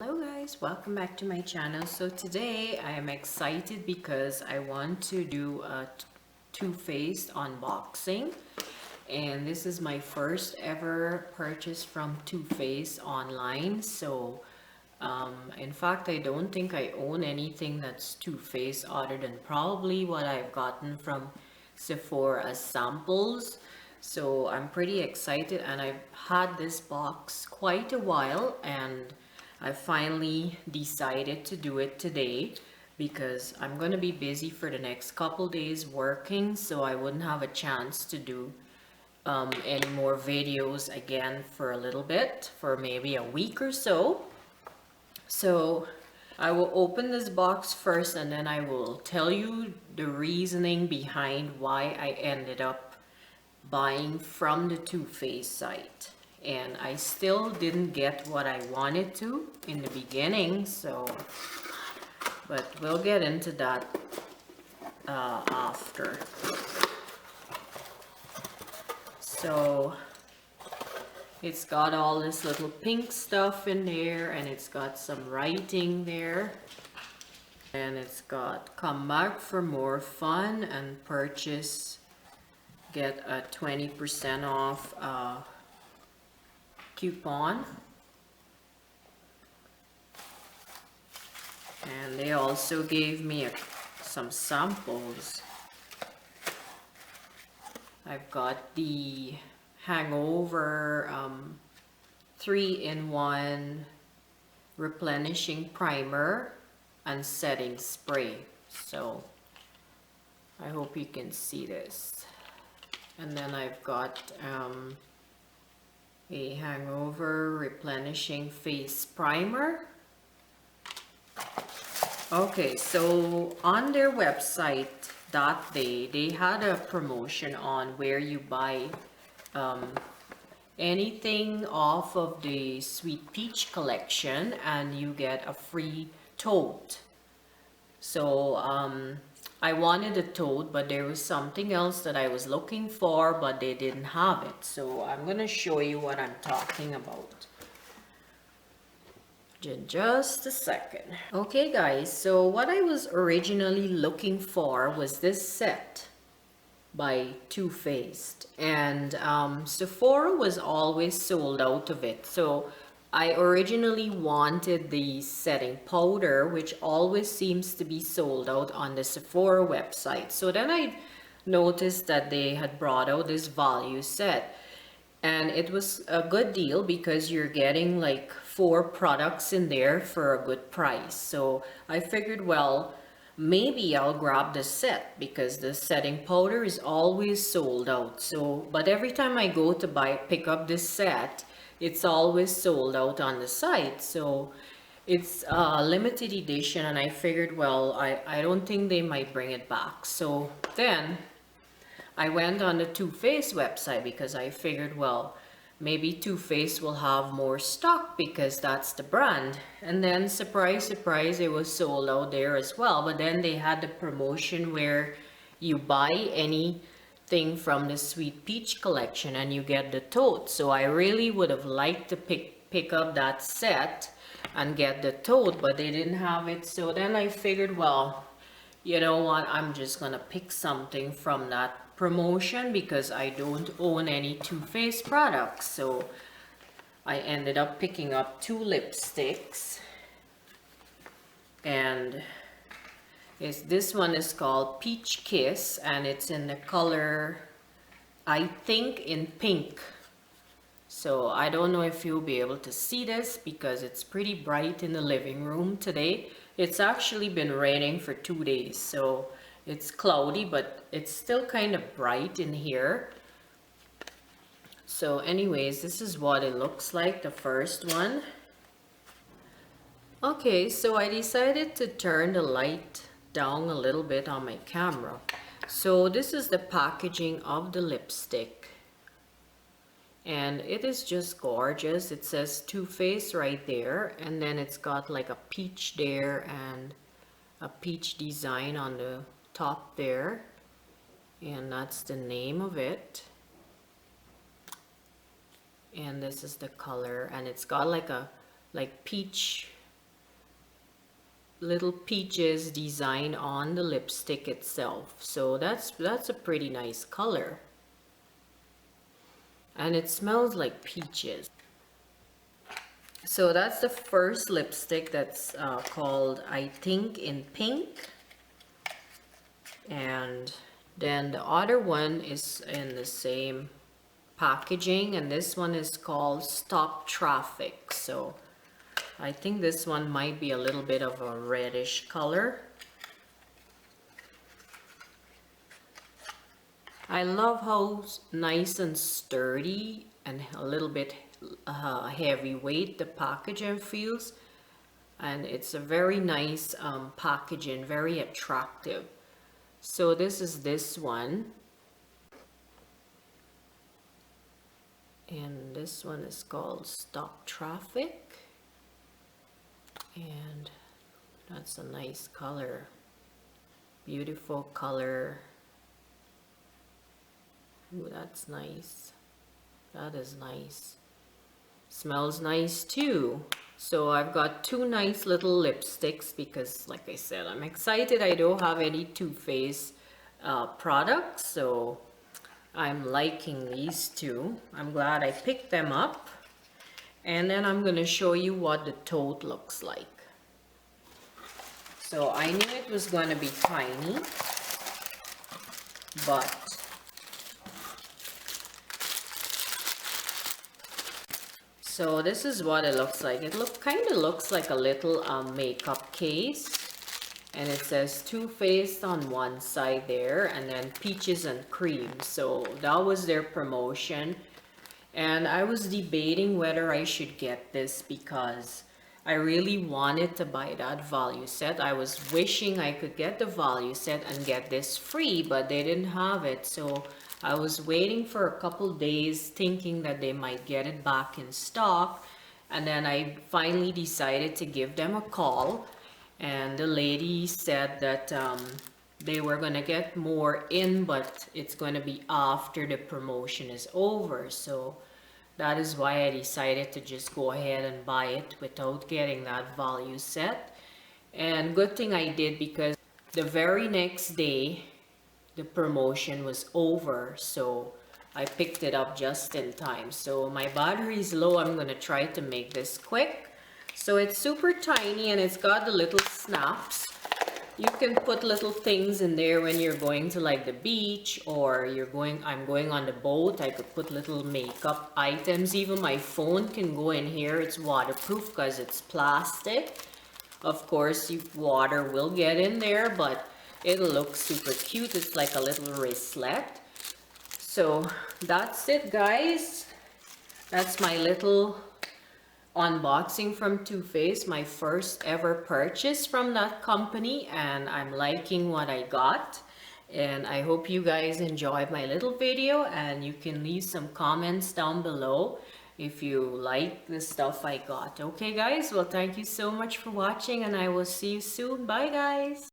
Hello guys, welcome back to my channel. So today I am excited because I want to do a TooFaced unboxing, and this is my first ever purchase from TooFaced online. So in fact, I don't think I own anything that's TooFaced other than probably what I've gotten from Sephora as samples. So I'm pretty excited, and I've had this box quite a while, and I finally decided to do it today because I'm going to be busy for the next couple days working, so I wouldn't have a chance to do any more videos again for a little bit, for maybe a week or so. So I will open this box first, and then I will tell you the reasoning behind why I ended up buying from the TooFaced site. And I still didn't get what I wanted to in the beginning, but we'll get into that after. So it's got all this little pink stuff in there, and it's got some writing there, and it's got come back for more fun and purchase, get a 20% off coupon. And they also gave me some samples. I've got the Hangover 3-in-1 replenishing primer and setting spray. So I hope you can see this. And then I've got a Hangover replenishing face primer. Okay, so on their website that day, they had a promotion on where you buy anything off of the Sweet Peach collection and you get a free tote. So I wanted a tote, but there was something else that I was looking for, but they didn't have it. So I'm gonna show you what I'm talking about in just a second. Okay guys, so what I was originally looking for was this set by TooFaced, and Sephora was always sold out of it. So I originally wanted the setting powder, which always seems to be sold out on the Sephora website. So then I noticed that they had brought out this value set, and it was a good deal because you're getting like 4 products in there for a good price. So I figured, well, maybe I'll grab the set because the setting powder is always sold out. So, but every time I go to pick up this set, it's always sold out on the site. So it's a limited edition, and I figured, well, I don't think they might bring it back. So then I went on the TooFaced website because I figured, well, maybe TooFaced will have more stock because that's the brand. And then surprise, surprise, it was sold out there as well. But then they had the promotion where you buy anything from the Sweet Peach collection and you get the tote. So I really would have liked to pick up that set and get the tote, but they didn't have it. So then I figured, well, you know what, I'm just gonna pick something from that promotion because I don't own any TooFaced products. So I ended up picking up 2 lipsticks, and this one is called Peach Kiss, and it's in the color, I think, in pink. So I don't know if you'll be able to see this because it's pretty bright in the living room today. It's actually been raining for 2 days, so it's cloudy, but it's still kind of bright in here. So anyways, this is what it looks like, the first one. Okay, so I decided to turn the light down a little bit on my camera. So this is the packaging of the lipstick, and it is just gorgeous. It says TooFaced right there, and then it's got like a peach there and a peach design on the top there, and that's the name of it. And this is the color, and it's got like a peach little peaches design on the lipstick itself. So that's a pretty nice color. And it smells like peaches. So that's the first lipstick that's called, I think, in pink. And then the other one is in the same packaging, and this one is called Stop Traffic. So I think this one might be a little bit of a reddish color. I love how nice and sturdy and a little bit heavyweight the packaging feels, and it's a very nice packaging, very attractive. So this is this one, and this one is called Stop Traffic, and that's a nice color, beautiful color. Ooh, that's nice. That is nice. Smells nice too. So I've got two nice little lipsticks because, like I said, I'm excited. I don't have any Too Faced products, so I'm liking these two. I'm glad I picked them up. And then I'm gonna show you what the tote looks like. So I knew it was gonna be tiny, but so this is what it looks like. It kind of looks like a little makeup case, and it says Too Faced on one side there, and then peaches and cream. So that was their promotion, and I was debating whether I should get this because I really wanted to buy that value set. I was wishing I could get the value set and get this free, but they didn't have it. So I was waiting for a couple days thinking that they might get it back in stock, and then I finally decided to give them a call, and the lady said that they were gonna get more in, but it's gonna be after the promotion is over. So that is why I decided to just go ahead and buy it without getting that value set. And good thing I did, because the very next day the promotion was over, so I picked it up just in time. So my battery is low. I'm gonna try to make this quick. So it's super tiny, and it's got the little snaps. You can put little things in there when you're going to like the beach, or I'm going on the boat. I could put little makeup items. Even my phone can go in here. It's waterproof because it's plastic. Of course, water will get in there, but it'll look super cute. It's like a little wristlet. So that's it, guys. That's my little unboxing from Too Faced, my first ever purchase from that company, and I'm liking what I got. And I hope you guys enjoyed my little video, and you can leave some comments down below if you like the stuff I got. Okay guys, well, thank you so much for watching, and I will see you soon. Bye guys.